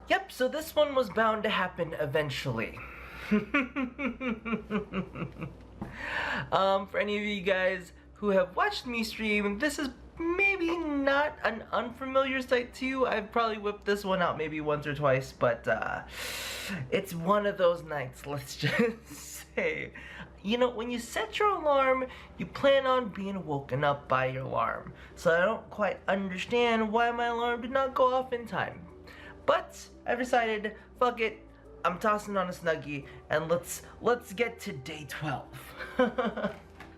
Yep, so this one was bound to happen eventually. For any of you guys who have watched me stream, this is maybe not an unfamiliar sight to you. I've probably whipped this one out maybe once or twice, but it's one of those nights, let's just say. You know, when you set your alarm, you plan on being woken up by your alarm. So I don't quite understand why my alarm did not go off in time. But I've decided, fuck it, I'm tossing on a Snuggie, and let's get to day 12.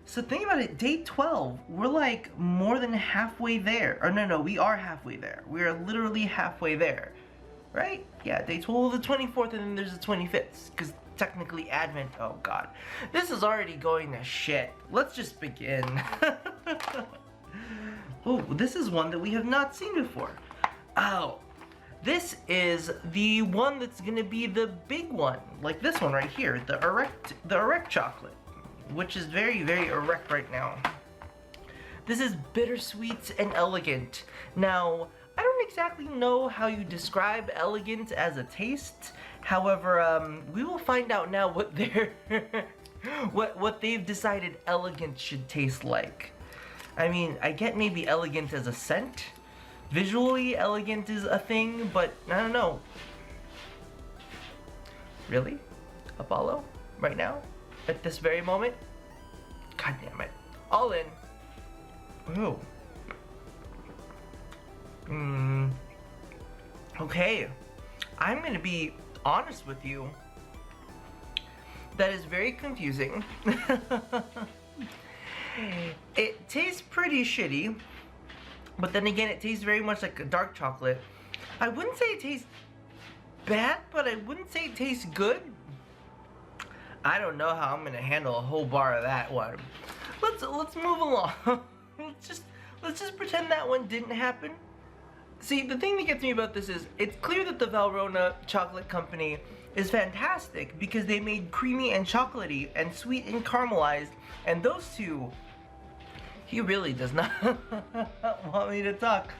So think about it, day 12, we're like more than halfway there. Or no, we are halfway there. We are literally halfway there, right? Yeah, day 12 the 24th, and then there's the 25th, because technically Advent, oh god. This is already going to shit. Let's just begin. Oh, this is one that we have not seen before. Oh. This is the one that's gonna be the big one, like this one right here, the erect chocolate, which is very, very erect right now. This is bittersweet and elegant. Now, I don't exactly know how you describe elegant as a taste. However, we will find out now what they're what they've decided elegant should taste like. I mean, I get maybe elegant as a scent. Visually, elegant is a thing, but I don't know. Really? Apollo? Right now? At this very moment? God damn it. All in. Ooh. Okay. I'm gonna be honest with you. That is very confusing. It tastes pretty shitty. But then again, it tastes very much like a dark chocolate. I wouldn't say it tastes bad, but I wouldn't say it tastes good. I don't know how I'm gonna handle a whole bar of that one. Let's move along. let's just pretend that one didn't happen. See, the thing that gets me about this is it's clear that the Valrhona Chocolate Company is fantastic because they made creamy and chocolatey and sweet and caramelized, and those two. He really does not want me to talk.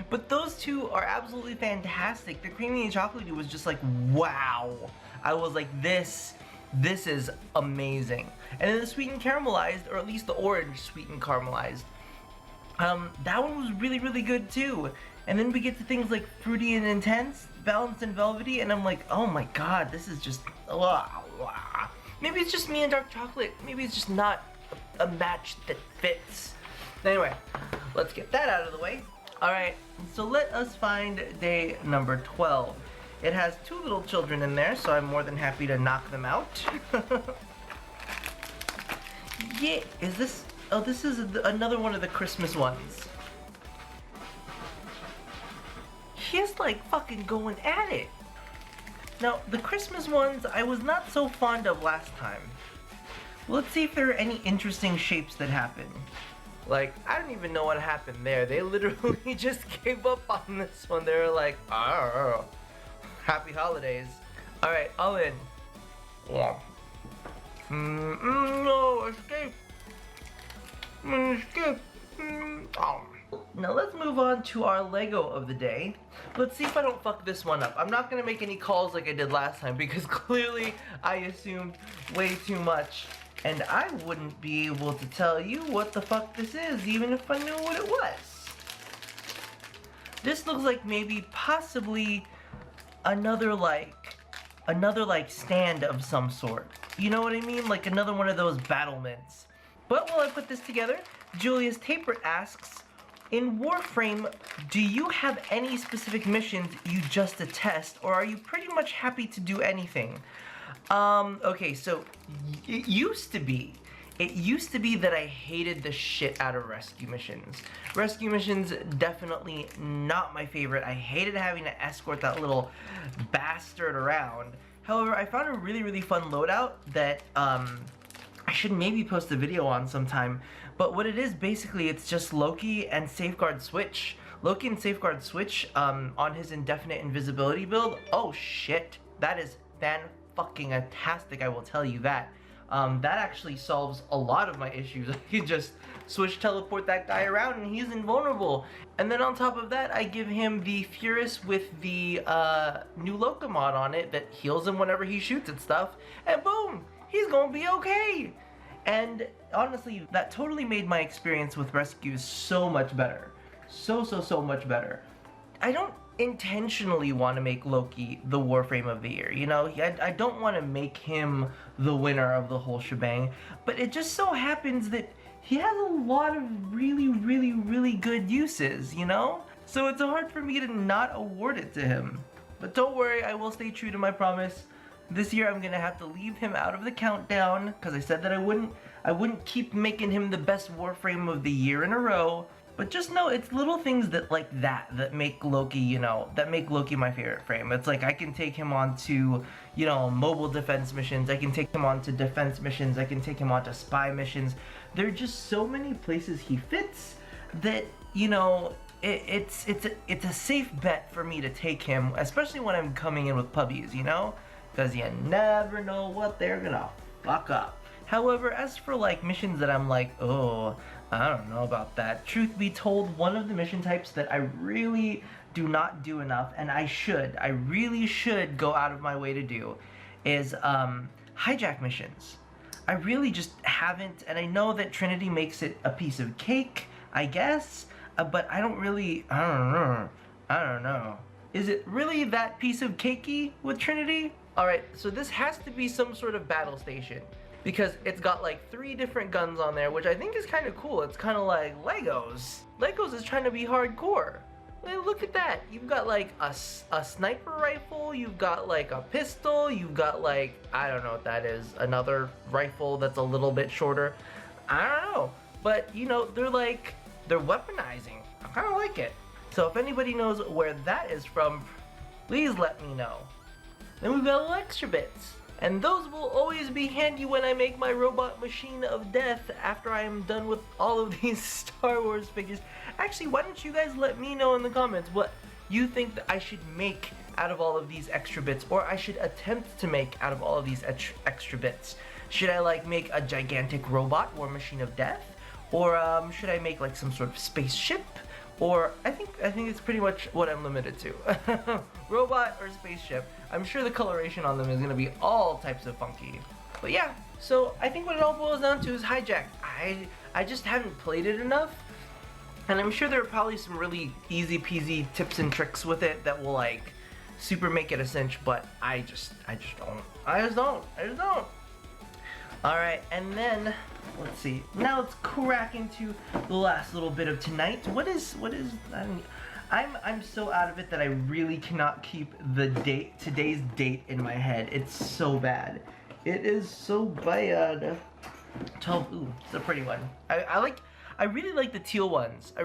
But those two are absolutely fantastic. The creamy and chocolatey was just like, wow. I was like, this is amazing. And then the sweet and caramelized, or at least the orange sweet and caramelized, that one was really, really good too. And then we get to things like fruity and intense, balanced and velvety, and I'm like, oh my god, this is just, maybe it's just me and dark chocolate. Maybe it's just not a match that fits. Anyway, let's get that out of the way. Alright, so let us find day number 12. It has two little children in there, so I'm more than happy to knock them out. Yeah, is this... Oh, this is another one of the Christmas ones. He's like fucking going at it. Now, the Christmas ones I was not so fond of last time. Let's see if there are any interesting shapes that happen. Like, I don't even know what happened there. They literally just gave up on this one. They were like, oh, happy holidays. Alright, all in. Yeah. No, escape. Escape. Oh. Now let's move on to our Lego of the day. Let's see if I don't fuck this one up. I'm not gonna make any calls like I did last time because clearly I assumed way too much. And I wouldn't be able to tell you what the fuck this is, even if I knew what it was. This looks like maybe possibly another like stand of some sort. You know what I mean? Like another one of those battlements. But while I put this together, Julius Tapert asks, in Warframe, do you have any specific missions you just detest, or are you pretty much happy to do anything? Okay, so it used to be that I hated the shit out of rescue missions. Rescue missions, definitely not my favorite. I hated having to escort that little bastard around. However, I found a really, really fun loadout that, I should maybe post a video on sometime. But what it is, basically, it's just Loki and Safeguard Switch. Loki and Safeguard Switch, on his indefinite invisibility build. Oh shit, that is fan-fucking-tastic, I will tell you that. that actually solves a lot of my issues. I can just switch teleport that guy around and he's invulnerable. And then on top of that, I give him the Furus with the new Locomod on it that heals him whenever he shoots at stuff, and boom, he's gonna be okay. And honestly, that totally made my experience with rescues so much better. So much better. I don't intentionally want to make Loki the Warframe of the Year, you know? I don't want to make him the winner of the whole shebang, but it just so happens that he has a lot of really good uses, you know? So it's hard for me to not award it to him. But don't worry, I will stay true to my promise. This year I'm gonna have to leave him out of the countdown, because I said that I wouldn't keep making him the best Warframe of the Year in a row. But just know it's little things that like that make Loki, you know, that make Loki my favorite frame. It's like I can take him on to, you know, mobile defense missions. I can take him on to defense missions. I can take him on to spy missions. There are just so many places he fits that, you know, it's a safe bet for me to take him, especially when I'm coming in with puppies, you know, because you never know what they're gonna fuck up. However, as for like missions that I'm like, oh, I don't know about that. Truth be told, one of the mission types that I really do not do enough, and I really should go out of my way to do, is hijack missions. I really just haven't, and I know that Trinity makes it a piece of cake, I guess, but I don't know. Is it really that piece of cakey with Trinity? Alright, so this has to be some sort of battle station, because it's got like 3 different guns on there, which I think is kind of cool. It's kind of like Legos. Legos is trying to be hardcore. Hey, look at that. You've got like a sniper rifle, you've got like a pistol, you've got like, I don't know what that is, another rifle that's a little bit shorter. I don't know, but you know, they're weaponizing. I kind of like it. So if anybody knows where that is from, please let me know. Then we've got little extra bits. And those will always be handy when I make my robot machine of death after I am done with all of these Star Wars figures. Actually, why don't you guys let me know in the comments what you think that I should make out of all of these extra bits, or I should attempt to make out of all of these extra bits. Should I like make a gigantic robot or machine of death? Or should I make like some sort of spaceship? Or I think it's pretty much what I'm limited to. Robot or spaceship. I'm sure the coloration on them is gonna be all types of funky. But yeah, so I think what it all boils down to is hijack. I just haven't played it enough. And I'm sure there are probably some really easy peasy tips and tricks with it that will like super make it a cinch, but I just don't. Alright, and then let's see. Now let's crack into the last little bit of tonight. What is I'm so out of it that I really cannot keep today's date in my head. It's so bad. It is so bad. 12, ooh, it's a pretty one. I really like the teal ones. I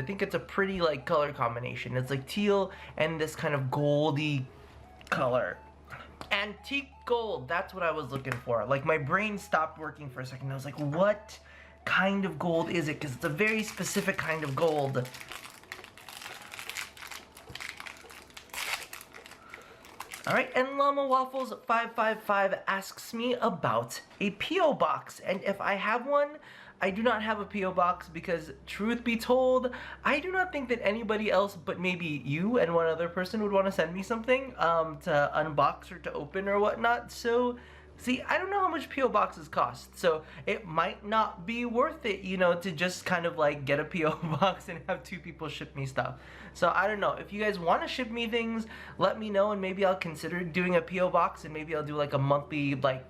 think it's a pretty like color combination. It's like teal and this kind of goldy color. Antique gold, that's what I was looking for. Like my brain stopped working for a second. I was like, what kind of gold is it? Because it's a very specific kind of gold. Alright, and Llama Waffles 555 asks me about a P.O. box, and if I have one. I do not have a P.O. box because, truth be told, I do not think that anybody else but maybe you and one other person would want to send me something to unbox or to open or whatnot. So, see, I don't know how much P.O. boxes cost, so it might not be worth it, you know, to just kind of like get a P.O. box and have 2 people ship me stuff. So I don't know, if you guys want to ship me things, let me know and maybe I'll consider doing a P.O. box and maybe I'll do like a monthly like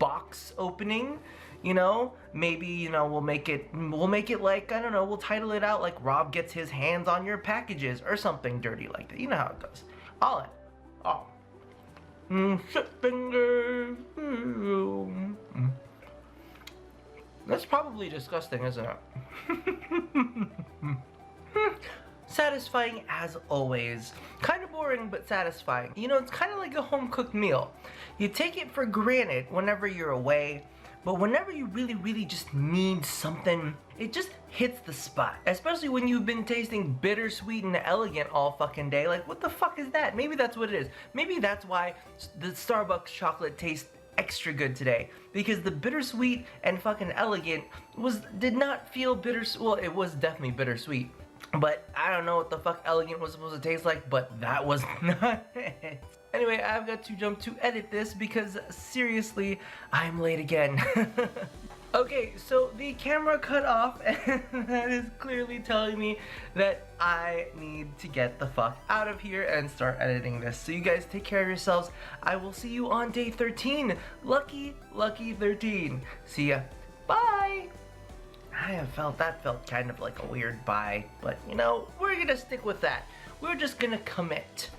box opening. You know, maybe, you know, we'll make it like, I don't know, we'll title it out like Rob gets his hands on your packages or something dirty like that. You know how it goes. All in. Shit fingers. That's probably disgusting, isn't it? Satisfying as always. Kind of boring, but satisfying. You know, it's kind of like a home-cooked meal. You take it for granted whenever you're away, but whenever you really just need something, it just hits the spot. Especially when you've been tasting bittersweet and elegant all fucking day. Like, what the fuck is that? Maybe that's what it is. Maybe that's why the Starbucks chocolate tastes extra good today because the bittersweet and fucking elegant did not feel well, it was definitely bittersweet, but I don't know what the fuck elegant was supposed to taste like, but that was not it. Anyway, I've got to jump to edit this because seriously, I'm late again. Okay, so the camera cut off, and that is clearly telling me that I need to get the fuck out of here and start editing this. So you guys take care of yourselves. I will see you on day 13. Lucky 13. See ya. Bye. That felt kind of like a weird bye, but you know, we're gonna stick with that. We're just gonna commit.